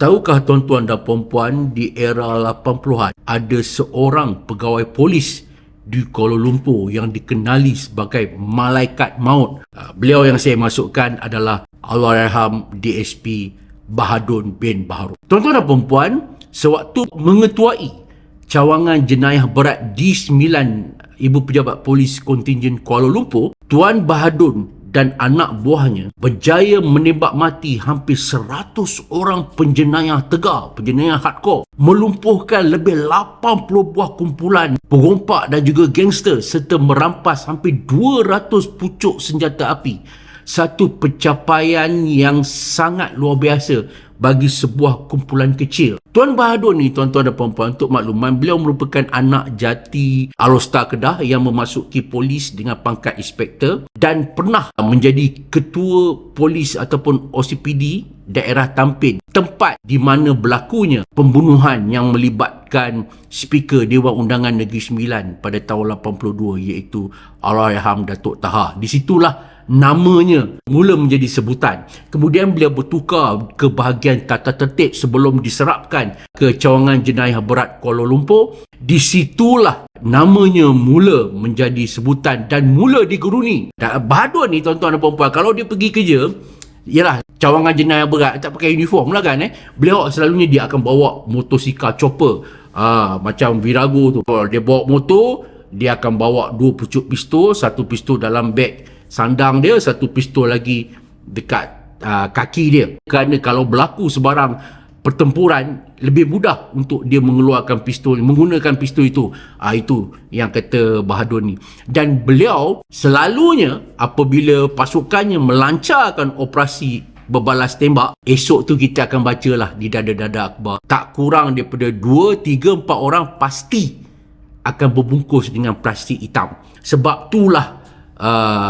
Tahukah tuan-tuan dan puan-puan, di era 80-an ada seorang pegawai polis di Kuala Lumpur yang dikenali sebagai malaikat maut. Beliau yang saya masukkan adalah Allahyarham DSP Bahadun bin Baharudin. Tuan-tuan dan puan-puan, sewaktu mengetuai cawangan jenayah berat D9 Ibu Pejabat Polis Kontingen Kuala Lumpur, Tuan Bahadun dan anak buahnya berjaya menembak mati hampir 100 orang penjenayah tegar, penjenayah hardcore, melumpuhkan lebih 80 buah kumpulan perompak dan juga gangster serta merampas hampir 200 pucuk senjata api. Satu pencapaian yang sangat luar biasa bagi sebuah kumpulan kecil. Tuan Bahadun ni, tuan-tuan dan puan-puan, untuk makluman, beliau merupakan anak jati Alostar Kedah yang memasuki polis dengan pangkat inspektor dan pernah menjadi ketua polis ataupun OCPD daerah Tampin, tempat di mana berlakunya pembunuhan yang melibatkan speaker Dewan Undangan Negeri Sembilan pada tahun 82, iaitu Allahyarham Datuk Taha. Di situlah namanya mula menjadi sebutan. Kemudian beliau bertukar ke bahagian tata tertib sebelum diserapkan ke cawangan jenayah berat Kuala Lumpur. Di situlah namanya mula menjadi sebutan dan mula diguruni. Dan Bahadun ni, tuan-tuan dan puan-puan, kalau dia pergi kerja, yalah, cawangan jenayah berat, tak pakai uniform lah kan, beliau selalunya dia akan bawa motosikal chopper, macam Virago tu. Dia bawa motor, dia akan bawa 2 pucuk pistol, satu pistol dalam beg sandang dia, satu pistol lagi dekat kaki dia. Kerana kalau berlaku sebarang pertempuran, lebih mudah untuk dia mengeluarkan pistol, menggunakan pistol itu. Itu yang kata Bahadun ni. Dan beliau selalunya apabila pasukannya melancarkan operasi berbalas tembak, esok tu kita akan bacalah di dada-dada akhbar, tak kurang daripada 2, 3, 4 orang pasti akan berbungkus dengan plastik hitam. Sebab itulah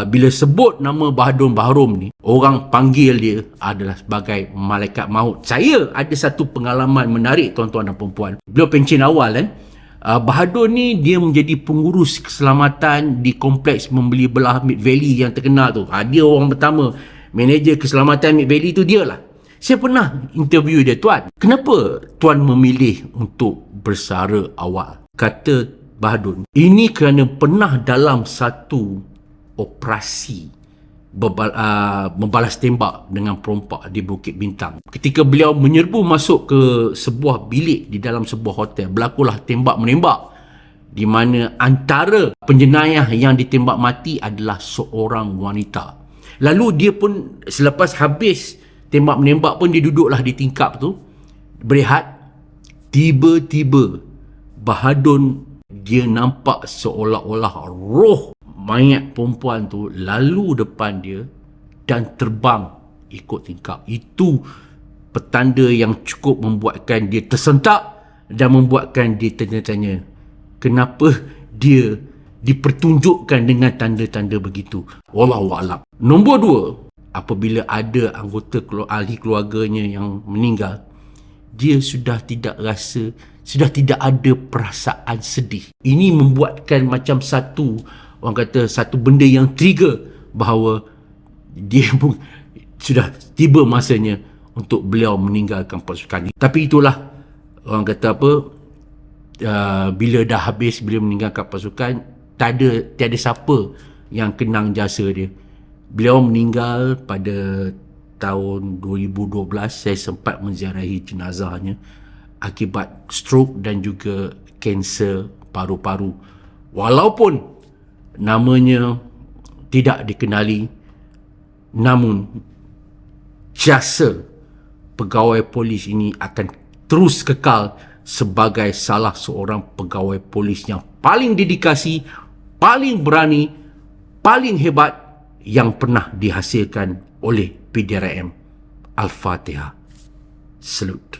bila sebut nama Bahadun Baharum ni, orang panggil dia adalah sebagai malaikat maut. Saya ada satu pengalaman menarik, tuan-tuan dan puan-puan. Beliau pencen awal Bahadun ni dia menjadi pengurus keselamatan di kompleks membeli belah Mid Valley yang terkenal tu. Dia orang pertama, manager keselamatan Mid Valley tu dia lah. Saya pernah interview dia, tuan, kenapa tuan memilih untuk bersara awal? Kata Bahadun, ini kerana pernah dalam satu operasi membalas tembak dengan perompak di Bukit Bintang. Ketika beliau menyerbu masuk ke sebuah bilik di dalam sebuah hotel, berlakulah tembak menembak, di mana antara penjenayah yang ditembak mati adalah seorang wanita. Lalu dia pun selepas habis tembak menembak pun dia duduklah di tingkap tu berehat. Tiba-tiba Bahadun dia nampak seolah-olah roh mayat perempuan tu lalu depan dia dan terbang ikut tingkap. Itu petanda yang cukup membuatkan dia tersentak dan membuatkan dia tanya-tanya, kenapa dia dipertunjukkan dengan tanda-tanda begitu. Wallahualam. Nombor 2, apabila ada anggota ahli keluarganya yang meninggal, dia sudah tidak ada perasaan sedih. Ini membuatkan macam orang kata satu benda yang trigger bahawa dia pun sudah tiba masanya untuk beliau meninggalkan pasukan ini. Tapi itulah, orang kata apa, bila dah habis beliau meninggalkan pasukan, tiada siapa yang kenang jasa dia. Beliau meninggal pada tahun 2012. Saya sempat menziarahi jenazahnya akibat stroke dan juga kanser paru-paru. Walaupun namanya tidak dikenali, namun jasa pegawai polis ini akan terus kekal sebagai salah seorang pegawai polis yang paling dedikasi, paling berani, paling hebat yang pernah dihasilkan oleh PDRM. Al-Fatihah. Salute.